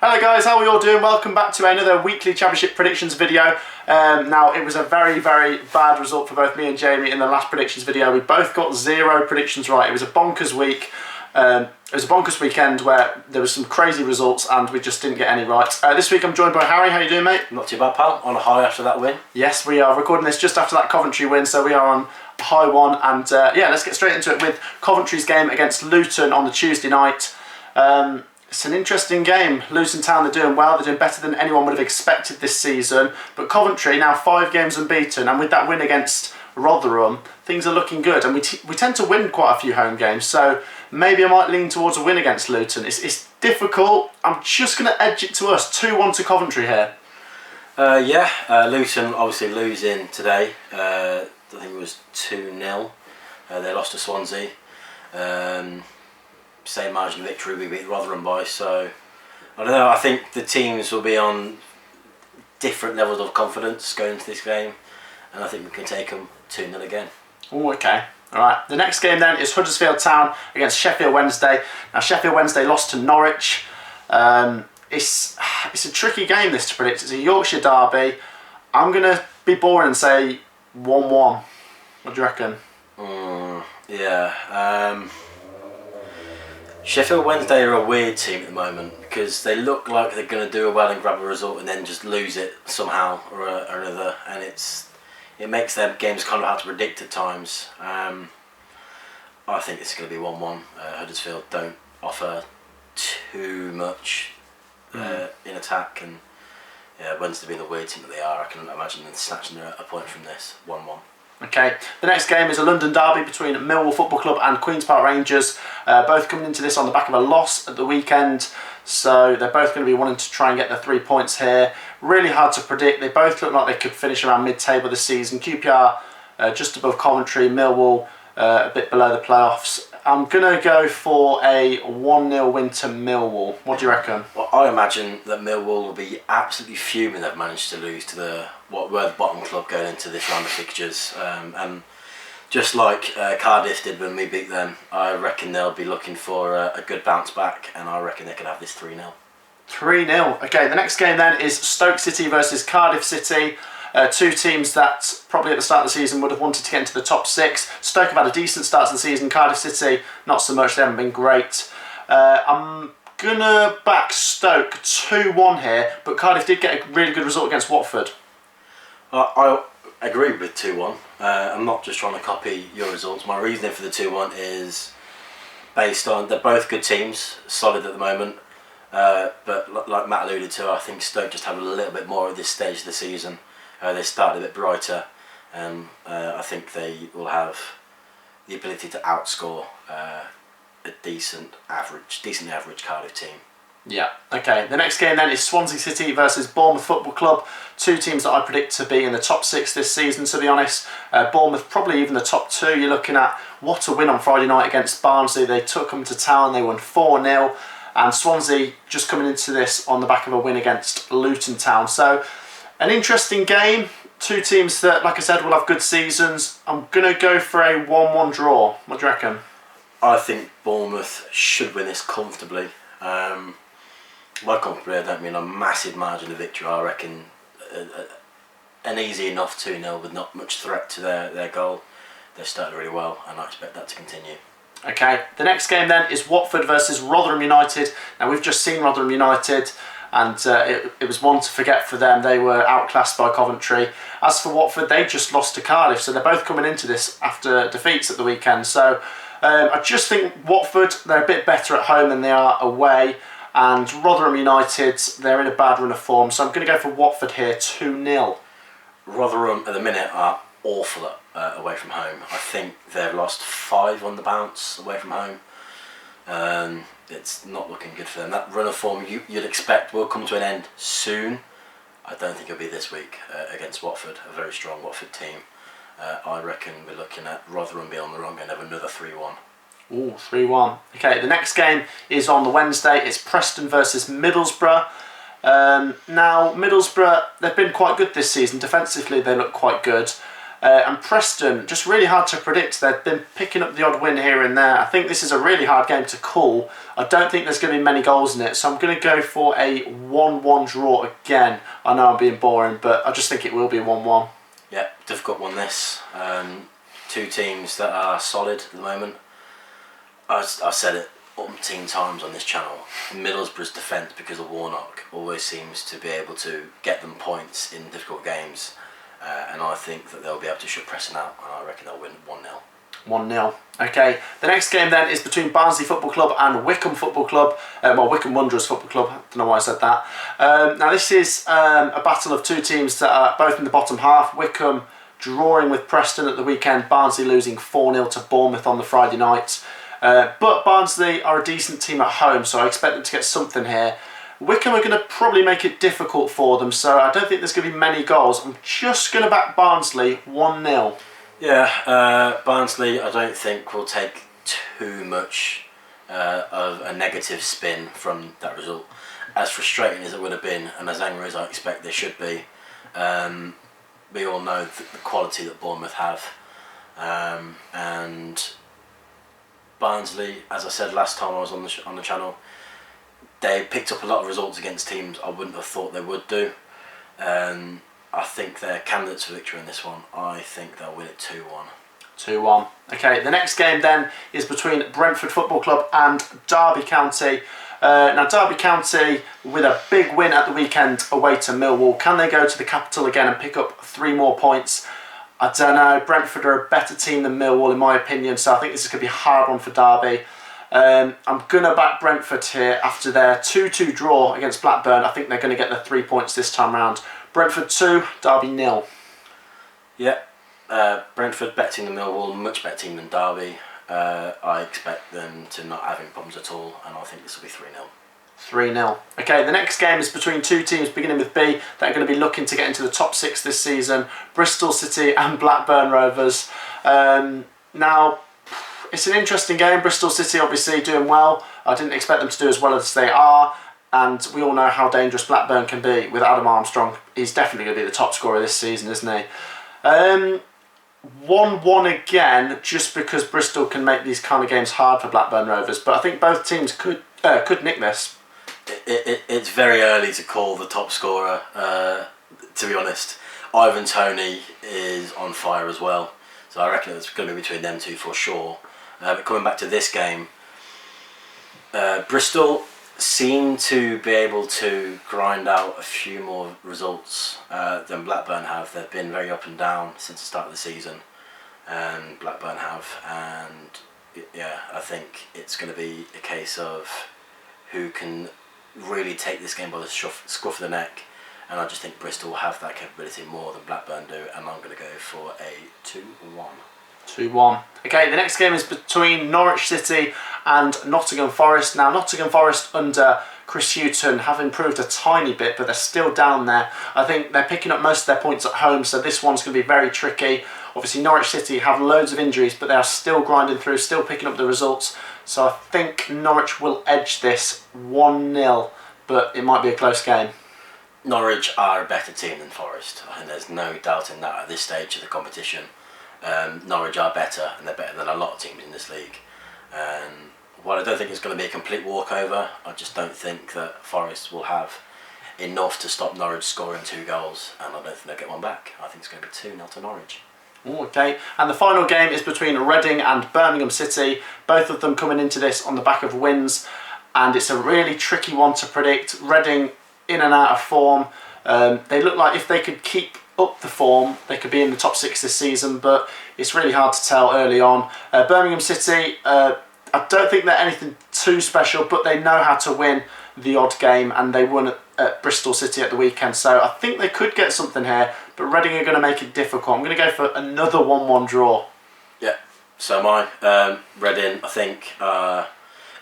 Hello guys, how are we all doing? Welcome back to another weekly championship predictions video. Now it was a very bad result for both me and Jamie in the last predictions video. We both got 0 predictions right. It was a bonkers week. It was a bonkers weekend where there was some crazy results and we just didn't get any right. This week I'm joined by Harry. How you doing, mate? Not too bad, pal. On a high after that win. Yes, we are recording this just after that Coventry win, so we are on a high one. And yeah, let's get straight into it with Coventry's game against Luton on the Tuesday night. It's an interesting game. Luton Town are doing well. They're doing better than anyone would have expected this season. But Coventry now 5 games unbeaten, and with that win against Rotherham, things are looking good. And we tend to win quite a few home games, so maybe I might lean towards a win against Luton. It's difficult. I'm just going to edge it to us. 2-1 to Coventry here. Luton obviously losing today. I think it was 2-0. They lost to Swansea. Same margin of victory we beat Rotherham by, so I don't know. I think the teams will be on different levels of confidence going into this game, and I think we can take them 2-0 again. Oh, okay. Alright, the next game then is Huddersfield Town against Sheffield Wednesday. Now Sheffield Wednesday lost to Norwich. It's a tricky game this to predict. It's a Yorkshire derby. I'm going to be boring and say 1-1. What do you reckon? Sheffield Wednesday are a weird team at the moment because they look like they're going to do well and grab a result and then just lose it somehow or another, and it makes their games kind of hard to predict at times. I think it's going to be 1-1. Huddersfield don't offer too much in attack, and Wednesday being the weird team that they are, I can imagine them snatching a point from this. 1-1. Okay, the next game is a London derby between Millwall Football Club and Queen's Park Rangers. Both coming into this on the back of a loss at the weekend, so they're both going to be wanting to try and get their 3 points here. Really hard to predict. They both look like they could finish around mid-table this season. QPR just above Coventry, Millwall a bit below the playoffs. I'm going to go for a 1-0 win to Millwall. What do you reckon? Well, I imagine that Millwall will be absolutely fuming they've managed to lose to what were the bottom club going into this round of fixtures. And just like Cardiff did when we beat them, I reckon they'll be looking for a good bounce back, and I reckon they can have this 3-0. 3-0. Okay, the next game then is Stoke City versus Cardiff City. 2 teams that probably at the start of the season would have wanted to get into the top 6. Stoke have had a decent start to the season. Cardiff City, not so much. They haven't been great. I'm going to back Stoke 2-1 here, but Cardiff did get a really good result against Watford. I agree with 2-1. I'm not just trying to copy your results. My reasoning for the 2-1 is based on they're both good teams, solid at the moment. But like Matt alluded to, I think Stoke just have a little bit more at this stage of the season. They started a bit brighter, and I think they will have the ability to outscore a decently average Cardiff team. Yeah. Okay. The next game then is Swansea City versus Bournemouth Football Club. 2 teams that I predict to be in the top 6 this season, to be honest. Bournemouth probably even the top 2. You're looking at what a win on Friday night against Barnsley. They took them to town. They won 4-0. And Swansea just coming into this on the back of a win against Luton Town. So an interesting game. 2 teams that, like I said, will have good seasons. I'm going to go for a 1-1 draw. What do you reckon? I think Bournemouth should win this comfortably. By comfortably, I don't mean a massive margin of victory. I reckon an easy enough 2-0 with not much threat to their goal. They've started really well, and I expect that to continue. Okay, the next game then is Watford versus Rotherham United. Now we've just seen Rotherham United, and it was one to forget for them. They were outclassed by Coventry. As for Watford, they just lost to Cardiff, so they're both coming into this after defeats at the weekend. So I just think Watford, they're a bit better at home than they are away, and Rotherham United, they're in a bad run of form, so I'm going to go for Watford here, 2-0. Rotherham at the minute are awful away from home. I think they've lost 5 on the bounce away from home. It's not looking good for them. That run of form you'd expect will come to an end soon. I don't think it'll be this week against Watford, a very strong Watford team. I reckon we're looking at Rotherham being on the wrong end of another 3-1. Ooh, 3-1. Okay, the next game is on the Wednesday. It's Preston versus Middlesbrough. Now, Middlesbrough, they've been quite good this season. Defensively, they look quite good. And Preston, just really hard to predict. They've been picking up the odd win here and there. I think this is a really hard game to call. I don't think there's going to be many goals in it, so I'm going to go for a 1-1 draw again. I know I'm being boring, but I just think it will be 1-1. Yeah, difficult one this. Two teams that are solid at the moment. I've said it umpteen times on this channel. Middlesbrough's defence, because of Warnock, always seems to be able to get them points in difficult games. And I think that they'll be able to shut Preston out, and I reckon they'll win 1-0. 1-0. Okay, the next game then is between Barnsley Football Club and Wycombe Football Club. Wycombe Wanderers Football Club. I don't know why I said that. Now this is a battle of two teams that are both in the bottom half. Wycombe drawing with Preston at the weekend. Barnsley losing 4-0 to Bournemouth on the Friday night. But Barnsley are a decent team at home, so I expect them to get something here. Wycombe are going to probably make it difficult for them, so I don't think there's going to be many goals. I'm just going to back Barnsley 1-0. Yeah, Barnsley I don't think will take too much of a negative spin from that result. As frustrating as it would have been, and as angry as I expect they should be, we all know the quality that Bournemouth have. And Barnsley, as I said last time I was on the channel, they picked up a lot of results against teams I wouldn't have thought they would do. I think they're candidates for victory in this one. I think they'll win it 2-1. 2-1. Okay, the next game then is between Brentford Football Club and Derby County. Now Derby County, with a big win at the weekend away to Millwall, can they go to the capital again and pick up 3 more points? I don't know. Brentford are a better team than Millwall in my opinion, so I think this is going to be a hard one for Derby. I'm going to back Brentford here after their 2-2 draw against Blackburn. I think they're going to get the 3 points this time round. Brentford 2, Derby 0. Yeah, Brentford better team than Millwall, much better team than Derby. I expect them to not have any problems at all, and I think this will be 3-0. 3-0. Okay, the next game is between two teams beginning with B that are going to be looking to get into the top 6 this season. Bristol City and Blackburn Rovers. Now, it's an interesting game. Bristol City obviously doing well. I didn't expect them to do as well as they are. And we all know how dangerous Blackburn can be with Adam Armstrong. He's definitely going to be the top scorer this season, isn't he? 1-1 again, just because Bristol can make these kind of games hard for Blackburn Rovers. But I think both teams could nick this. It's very early to call the top scorer, to be honest. Ivan Toney is on fire as well. So I reckon it's going to be between them two for sure. But coming back to this game, Bristol seem to be able to grind out a few more results than Blackburn have. They've been very up and down since the start of the season, and Blackburn have. And yeah, I think it's going to be a case of who can really take this game by the scruff of the neck. And I just think Bristol have that capability more than Blackburn do, and I'm going to go for a 2-1. 2-1. Okay, the next game is between Norwich City and Nottingham Forest. Now, Nottingham Forest under Chris Hughton have improved a tiny bit, but they're still down there. I think they're picking up most of their points at home, so this one's going to be very tricky. Obviously, Norwich City have loads of injuries, but they are still grinding through, still picking up the results. So I think Norwich will edge this 1-0, but it might be a close game. Norwich are a better team than Forest, and there's no doubt in that at this stage of the competition. Norwich are better, and they're better than a lot of teams in this league. While I don't think it's going to be a complete walkover, I just don't think that Forest will have enough to stop Norwich scoring 2 goals, and I don't think they'll get one back. I think it's going to be 2-0 to Norwich. Okay, and the final game is between Reading and Birmingham City. Both of them coming into this on the back of wins, and it's a really tricky one to predict. Reading in and out of form. They look like if they could keep up the form, they could be in the top 6 this season, but it's really hard to tell early on. Birmingham City, I don't think they're anything too special, but they know how to win the odd game, and they won at Bristol City at the weekend, so I think they could get something here, but Reading are going to make it difficult. I'm going to go for another 1-1 draw. Yeah, so am I. Reading, I think, a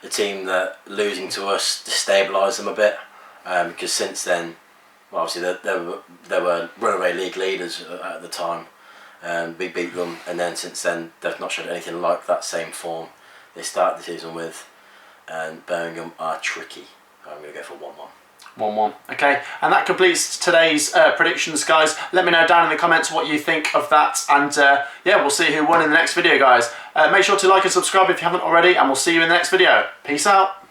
team that losing to us destabilised them a bit, because since then, well, obviously they were runaway league leaders at the time, and we beat them, and then since then they've not showed anything like that same form they started the season with, and Birmingham are tricky. I'm going to go for 1-1. 1-1. Okay, and that completes today's predictions, guys. Let me know down in the comments what you think of that, and yeah, we'll see who won in the next video, guys. Make sure to like and subscribe if you haven't already, and we'll see you in the next video. Peace out.